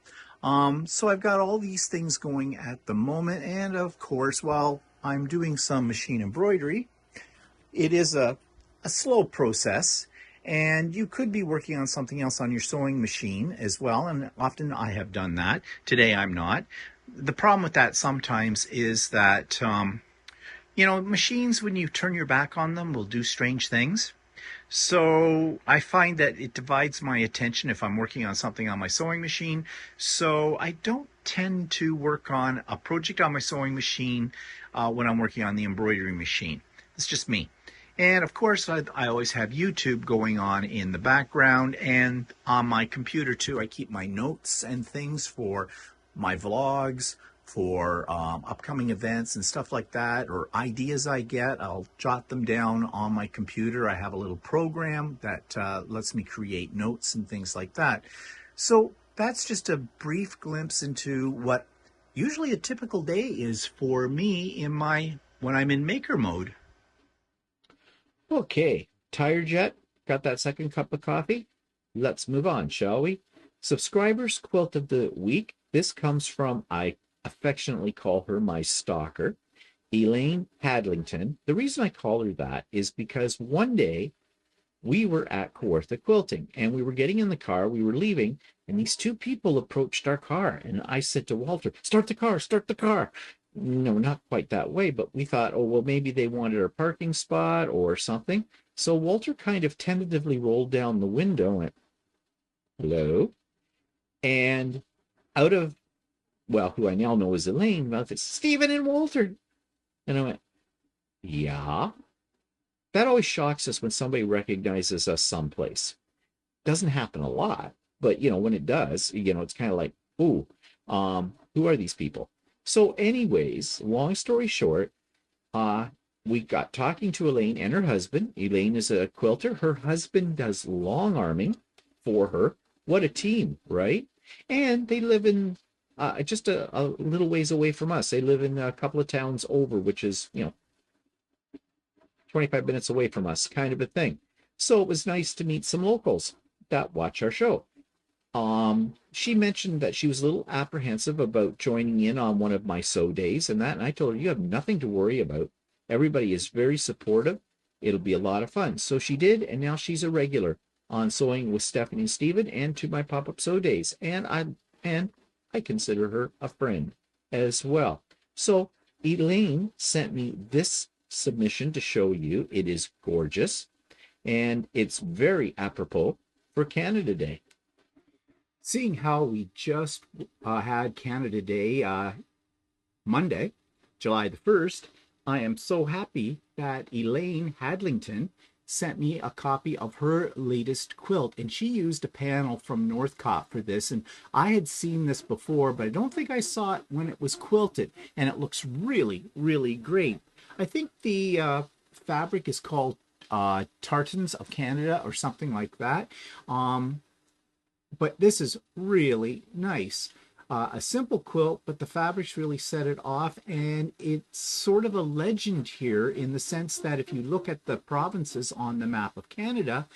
So I've got all these things going at the moment, and of course, while I'm doing some machine embroidery, it is a slow process, and you could be working on something else on your sewing machine as well, and often I have done that. Today I'm not. The problem with that sometimes is that, machines, when you turn your back on them, will do strange things. So I find that it divides my attention if I'm working on something on my sewing machine. So I don't tend to work on a project on my sewing machine when I'm working on the embroidery machine. It's just me. And of course, I always have YouTube going on in the background, and on my computer too. I keep my notes and things for my vlogs, for upcoming events and stuff like that, or ideas I get. I'll jot them down on my computer. I have a little program that lets me create notes and things like that. So that's just a brief glimpse into what usually a typical day is for me when I'm in maker mode. Okay, tired yet? Got that second cup of coffee? Let's move on, shall we? Subscribers quilt of the week. This comes from, I affectionately call her my stalker, Elaine Hadlington. The reason I call her that is because one day we were at Kawartha Quilting and we were getting in the car, we were leaving, and these two people approached our car. And I said to Walter, start the car, start the car. No, not quite that way, but we thought, oh, well, maybe they wanted a parking spot or something. So Walter kind of tentatively rolled down the window and went, hello? And out of, well, who I now know is Elaine, mouth is Stephen and Walter. And I went, yeah. That always shocks us when somebody recognizes us someplace. Doesn't happen a lot, but when it does, it's kind of like, ooh, who are these people? So anyways, long story short, we got talking to Elaine and her husband. Elaine is a quilter. Her husband does long arming for her. What a team, right? And they live in just a little ways away from us. They live in a couple of towns over, which is, 25 minutes away from us, kind of a thing. So it was nice to meet some locals that watch our show. She mentioned that she was a little apprehensive about joining in on one of my sew days and that, and I told her, you have nothing to worry about. Everybody is very supportive. It'll be a lot of fun. So she did, and now she's a regular on Sewing with Stephanie and Stephen and to my pop-up sew days. And I consider her a friend as well. So Elaine sent me this submission to show you. It is gorgeous, and it's very apropos for Canada Day. Seeing how we just had Canada Day Monday, July the 1st, I am so happy that Elaine Hadlington sent me a copy of her latest quilt, and she used a panel from Northcott for this, and I had seen this before, but I don't think I saw it when it was quilted, and it looks really, really great. I think the fabric is called Tartans of Canada or something like that. But this is really nice. A simple quilt, but the fabrics really set it off, and it's sort of a legend here in the sense that if you look at the provinces on the map of Canada,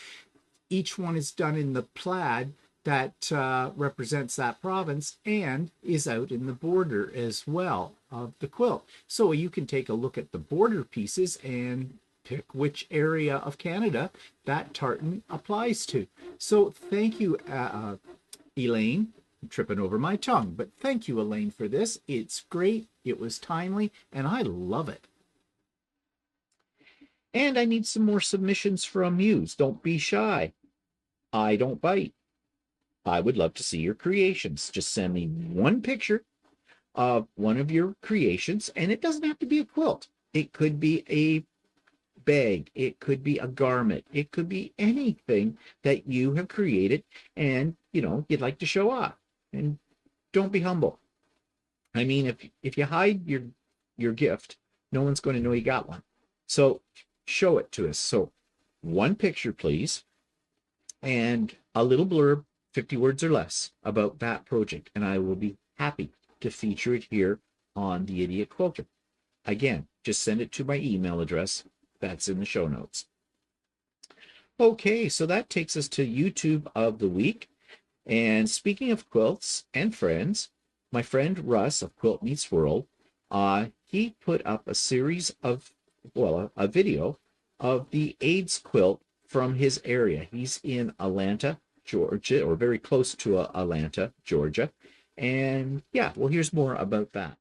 each one is done in the plaid that represents that province and is out in the border as well of the quilt. So you can take a look at the border pieces and pick which area of Canada that tartan applies to. So thank you, Elaine. I'm tripping over my tongue, but thank you, Elaine, for this. It's great, it was timely, and I love it. And I need some more submissions from you. Don't be shy. I don't bite. I would love to see your creations. Just send me one picture of one of your creations, and it doesn't have to be a quilt. It could be a bag, it could be a garment, it could be anything that you have created and you'd like to show off. And don't be humble. I mean, if you hide your gift, no one's going to know you got one. So show it to us. So one picture, please, and a little blurb, 50 words or less, about that project, and I will be happy to feature it here on the Idiot Quilter. Again, just send it to my email address. That's in the show notes. Okay, so that takes us to YouTube of the week. And speaking of quilts and friends, my friend Russ of Quilt Meets World, he put up a series of, a video of the AIDS quilt from his area. He's in Atlanta, Georgia, or very close to Atlanta, Georgia. And yeah, well, here's more about that.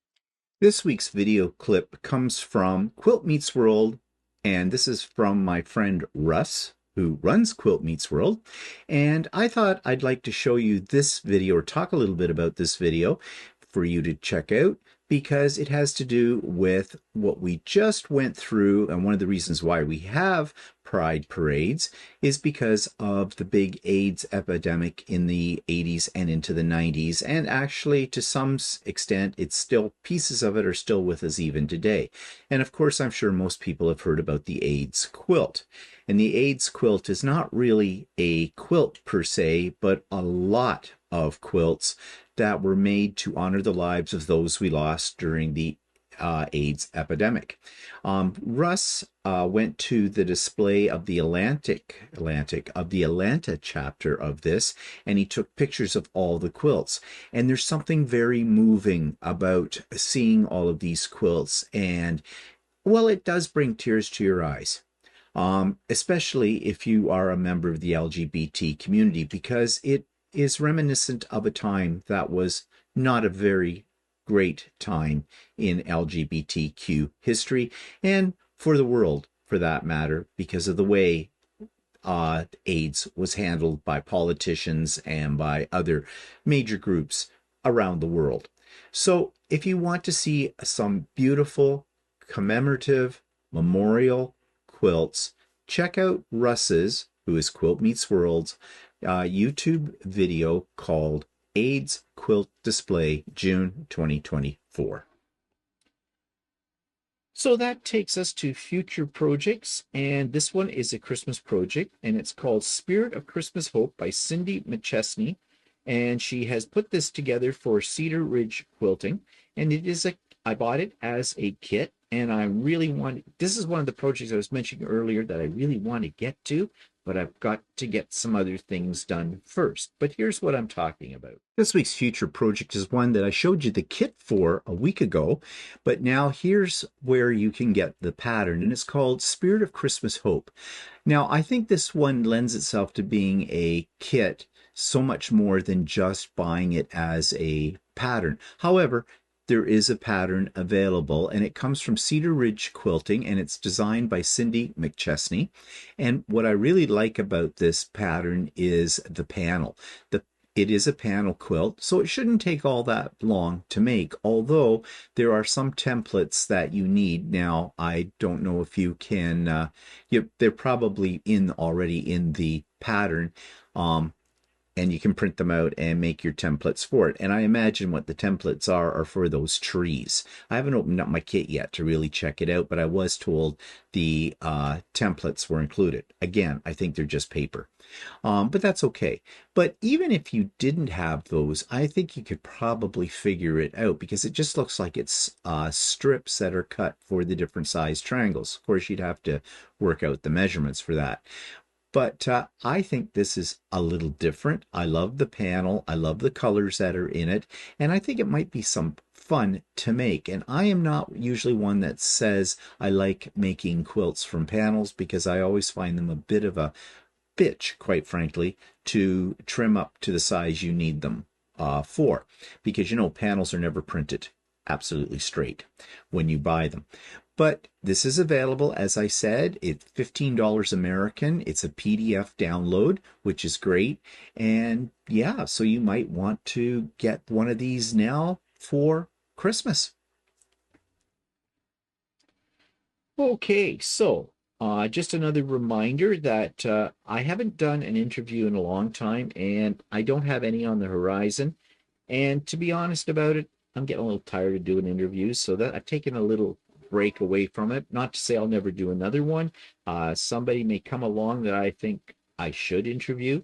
This week's video clip comes from Quilt Meets World, and this is from my friend Russ, who runs Quilt Meets World. And I thought I'd like to show you this video, or talk a little bit about this video for you to check out, because it has to do with what we just went through. And one of the reasons why we have pride parades is because of the big AIDS epidemic in the 80s and into the 90s. And actually, to some extent, it's still, pieces of it are still with us even today. And of course, I'm sure most people have heard about the AIDS quilt. And the AIDS quilt is not really a quilt per se, but a lot of quilts that were made to honor the lives of those we lost during the AIDS epidemic. Russ went to the display of the Atlanta chapter of this, and he took pictures of all the quilts. And there's something very moving about seeing all of these quilts, and well, it does bring tears to your eyes. Especially if you are a member of the LGBT community, because it is reminiscent of a time that was not a very great time in LGBTQ history and for the world, for that matter, because of the way AIDS was handled by politicians and by other major groups around the world. So, if you want to see some beautiful commemorative memorial quilts, check out Russ's, who is Quilt Meets Worlds, YouTube video called AIDS Quilt Display June 2024. So that takes us to future projects, and this one is a Christmas project, and it's called Spirit of Christmas Hope by Cyndi McChesney, and she has put this together for Cedar Ridge Quilting, and I bought it as a kit, and I really this is one of the projects I was mentioning earlier that I really want to get to, but I've got to get some other things done first. But here's what I'm talking about. This week's future project is one that I showed you the kit for a week ago, but now here's where you can get the pattern, and it's called Spirit of Christmas Hope. Now, I think this one lends itself to being a kit so much more than just buying it as a pattern. However, there is a pattern available, and it comes from Cedar Ridge Quilting, and it's designed by Cyndi McChesney. And what I really like about this pattern is the panel. It is a panel quilt, so it shouldn't take all that long to make, although there are some templates that you need. Now, I don't know if you can, they're probably already in the pattern, and you can print them out and make your templates for it. And I imagine what the templates are for those trees. I haven't opened up my kit yet to really check it out, but I was told the templates were included. Again, I think they're just paper. But that's okay. But even if you didn't have those, I think you could probably figure it out, because it just looks like it's strips that are cut for the different size triangles. Of course, you'd have to work out the measurements for that. But I think this is a little different. I love the panel. I love the colors that are in it. And I think it might be some fun to make. And I am not usually one that says I like making quilts from panels, because I always find them a bit of a bitch, quite frankly, to trim up to the size you need them for. Because, panels are never printed absolutely straight when you buy them. But this is available, as I said. It's $15 American. It's a PDF download, which is great. And yeah, so you might want to get one of these now for Christmas. Okay, so just another reminder that I haven't done an interview in a long time, and I don't have any on the horizon. And to be honest about it, I'm getting a little tired of doing interviews, so that I've taken a little break away from it. Not to say I'll never do another one. Somebody may come along that I think I should interview.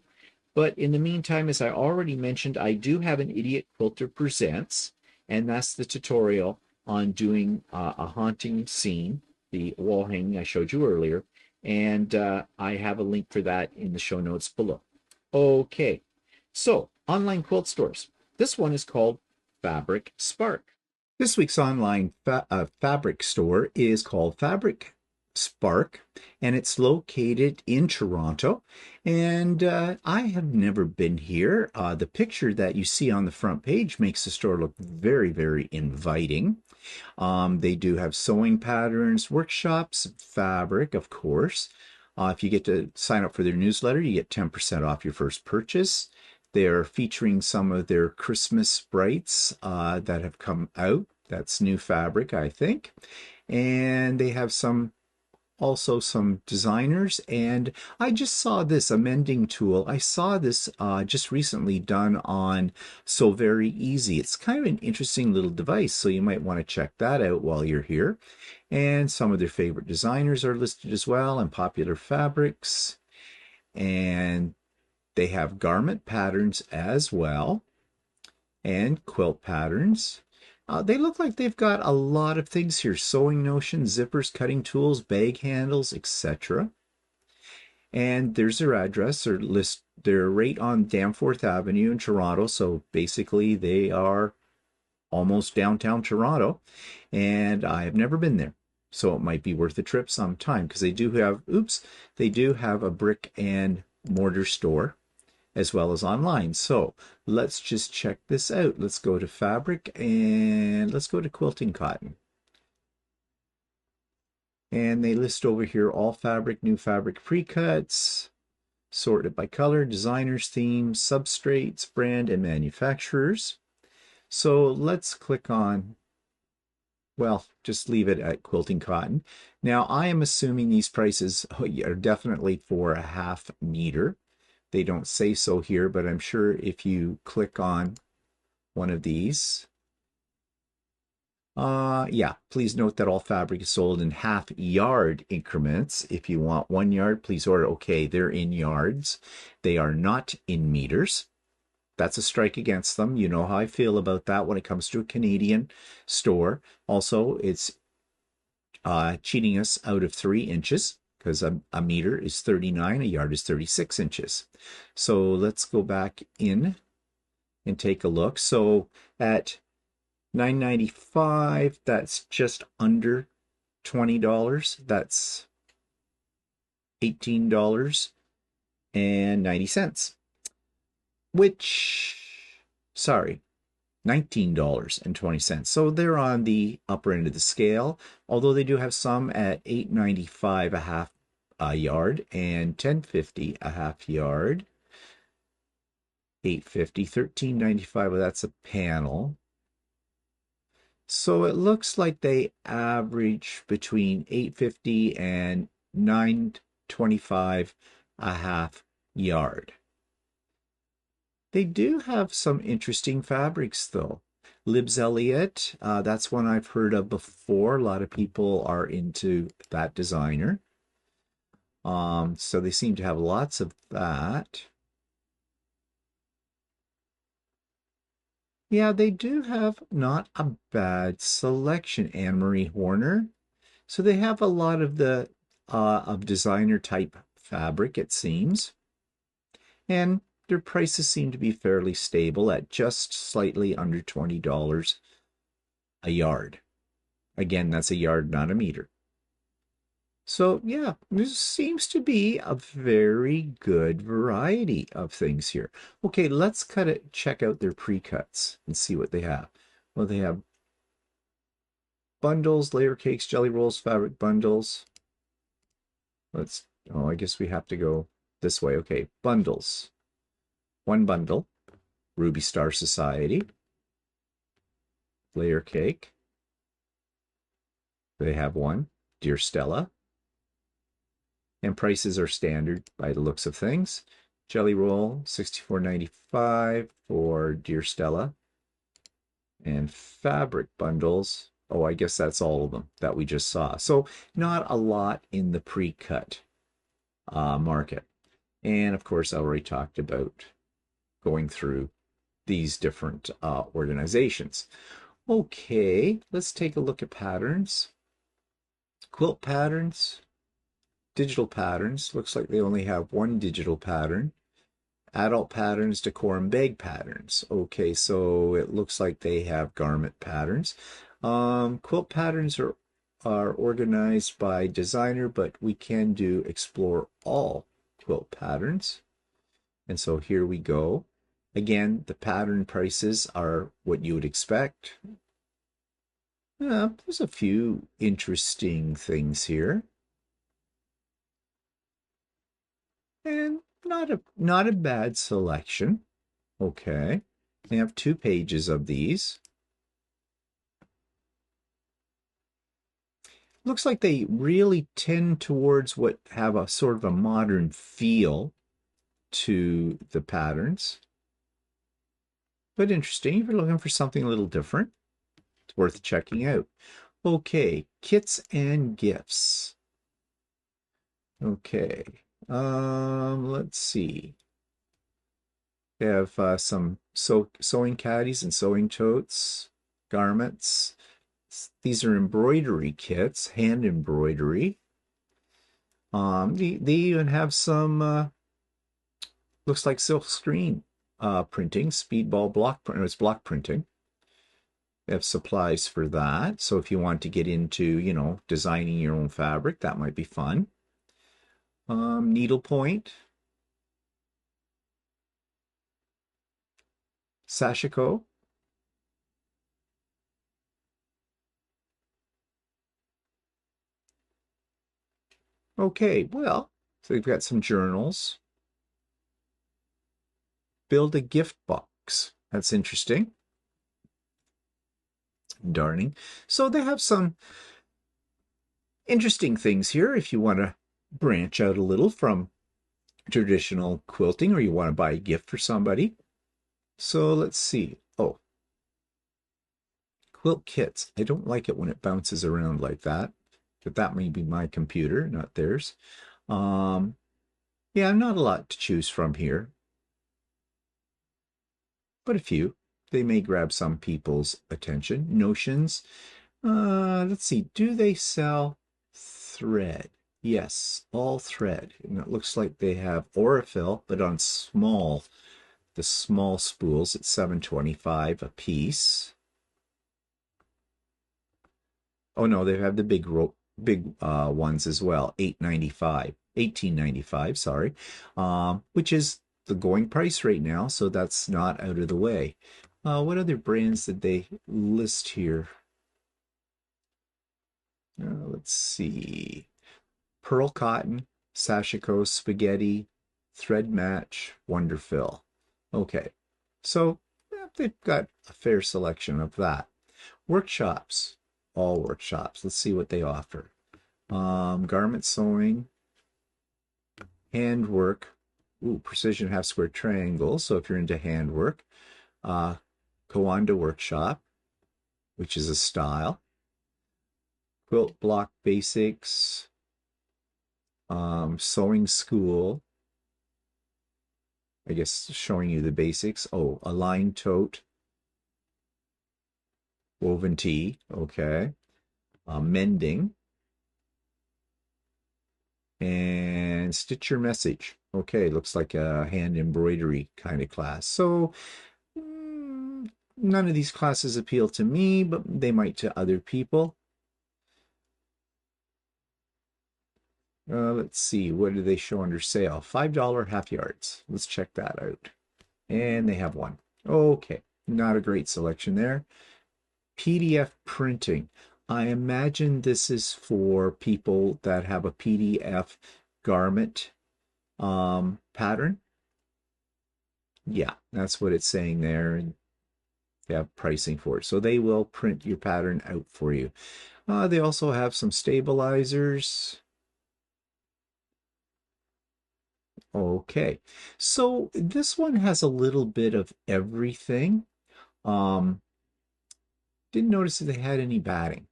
But in the meantime, as I already mentioned, I do have an Idiot Quilter Presents, and that's the tutorial on doing a haunting scene, the wall hanging I showed you earlier. And I have a link for that in the show notes below. Okay, so online quilt stores. This one is called Fabric Spark. This week's online fabric store is called Fabric Spark, and it's located in Toronto. And I have never been here. The picture that you see on the front page makes the store look very, very inviting. They do have sewing patterns, workshops, fabric, of course. If you get to sign up for their newsletter, you get 10% off your first purchase. They're featuring some of their Christmas sprites that have come out. That's new fabric, I think. And they have also some designers. And I just saw this, a mending tool. I saw this just recently done on So Very Easy. It's kind of an interesting little device, so you might want to check that out while you're here. And some of their favorite designers are listed as well, and popular fabrics. And they have garment patterns as well, and quilt patterns. They look like they've got a lot of things here. Sewing notions, zippers, cutting tools, bag handles, etc. And there's their address. They're right on Danforth Avenue in Toronto. So basically they are almost downtown Toronto. And I have never been there. So it might be worth a trip sometime because they do have a brick and mortar store as well as online. So let's just check this out. Let's go to fabric and let's go to quilting cotton. And they list over here all fabric, new fabric pre-cuts, sorted by color, designers, themes, substrates, brand, and manufacturers. So let's click on, well, just leave it at quilting cotton. Now I am assuming these prices are definitely for a half meter. They don't say so here, but I'm sure if you click on one of these, yeah, please note that all fabric is sold in half yard increments. If you want 1 yard, please order. Okay, they're in yards. They are not in meters. That's a strike against them. You know how I feel about that when it comes to a Canadian store. Also, it's cheating us out of 3 inches because a meter is 39, a yard is 36 inches. So let's go back in and take a look. So at $9.95, that's just under $20. That's $18.90, which, sorry, $19.20. So they're on the upper end of the scale, although they do have some at $8.95 a half a yard and $10.50 a half yard. $8.50, $13.95, well, that's a panel. So it looks like they average between $8.50 and $9.25 a half yard. They do have some interesting fabrics though. Libs Elliott, that's one I've heard of before. A lot of people are into that designer. So they seem to have lots of that. Yeah, they do have not a bad selection, Anne-Marie Horner. So they have a lot of the of designer type fabric, it seems. And their prices seem to be fairly stable at just slightly under $20 a yard. Again, that's a yard, not a meter. So yeah, there seems to be a very good variety of things here. Okay, let's check out their pre-cuts and see what they have. Well, they have bundles, layer cakes, jelly rolls, fabric bundles. I guess we have to go this way. Okay, bundles. One bundle, Ruby Star Society, layer cake. They have one, Dear Stella. And prices are standard by the looks of things. Jelly roll, $64.95 for Dear Stella. And fabric bundles, oh, I guess that's all of them that we just saw. So not a lot in the pre-cut market. And of course, I already talked about going through these different organizations. Okay, let's take a look at patterns. Quilt patterns. Digital patterns, looks like they only have one digital pattern. Adult patterns, decorum bag patterns. Okay, so it looks like they have garment patterns. Quilt patterns are organized by designer, but we can explore all quilt patterns. And so here we go. Again, the pattern prices are what you would expect. There's a few interesting things here. And not a bad selection. Okay. They have 2 pages of these. Looks like they really tend towards what have a sort of a modern feel to the patterns. But interesting, if you're looking for something a little different, it's worth checking out. Okay, kits and gifts. Okay. Let's see. They have some sewing caddies and sewing totes. garments. These are embroidery kits, hand embroidery. They even have some, looks like silk screen printing, speedball block print. It's block printing. They have supplies for that. So if you want to get into, you know, designing your own fabric, that might be fun. Needlepoint. Sashiko. Okay, well, so we've got some journals. Build a gift box. That's interesting. Darning. So they have some interesting things here if you want to branch out a little from traditional quilting or you want to buy a gift for somebody. So let's see. Oh, quilt kits. I don't like it when it bounces around like that, but that may be my computer, not theirs. Yeah, not a lot to choose from here, but a few. They may grab some people's attention. Notions. Let's see. Do they sell thread? Yes, all thread. And it looks like they have Aurifil, but on small, the small spools at $7.25 a piece. Oh no, they have the big ones as well, $18.95, sorry, which is the going price right now, so that's not out of the way. What other brands did they list here? Let's see. Pearl Cotton, Sashiko, Spaghetti, Thread Match, Wonderfill. Okay, so yeah, they've got a fair selection of that. Workshops, all workshops. Let's see what they offer. Garment sewing, handwork, precision half square triangles. So if you're into handwork, Kawartha Workshop, which is a style. Quilt block basics, sewing school. I guess showing you the basics. Oh, a line tote, woven tee. Okay, mending. And stitch your message. Okay, looks like a hand embroidery kind of class. So none of these classes appeal to me, but they might to other people. Let's see, what do they show under sale? $5 half yards. Let's check that out. And they have one. Okay, not a great selection there. PDF printing. I imagine this is for people that have a PDF garment pattern. Yeah, that's what it's saying there. And they have pricing for it. So they will print your pattern out for you. They also have some stabilizers. Okay, so this one has a little bit of everything. Didn't notice that they had any batting.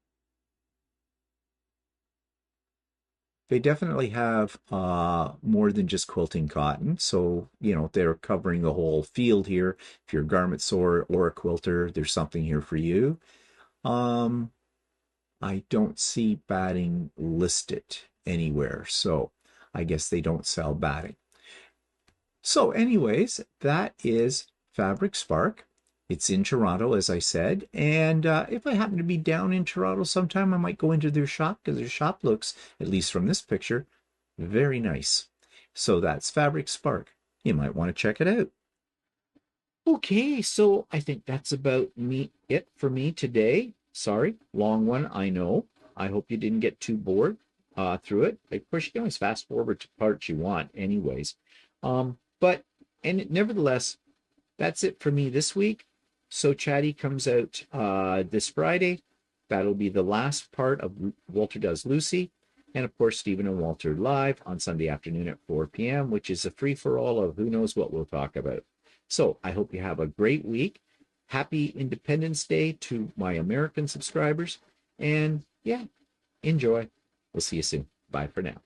They definitely have more than just quilting cotton. So, you know, they're covering the whole field here. If you're a garment sewer or a quilter, there's something here for you. I don't see batting listed anywhere. So I guess they don't sell batting. So anyways, that is Fabric Spark. It's in Toronto, as I said, and if I happen to be down in Toronto sometime, I might go into their shop because their shop looks, at least from this picture, very nice. So that's Fabric Spark. You might want to check it out. Okay, so I think that's about it for me today. Sorry, long one, I know. I hope you didn't get too bored through it. Of course, you can always fast forward to parts you want anyways. Nevertheless, that's it for me this week. So Chatty comes out this Friday. That'll be the last part of Walter Does Lucey. And of course, Stephen and Walter live on Sunday afternoon at 4 p.m., which is a free-for-all of who knows what we'll talk about. So I hope you have a great week. Happy Independence Day to my American subscribers. And yeah, enjoy. We'll see you soon. Bye for now.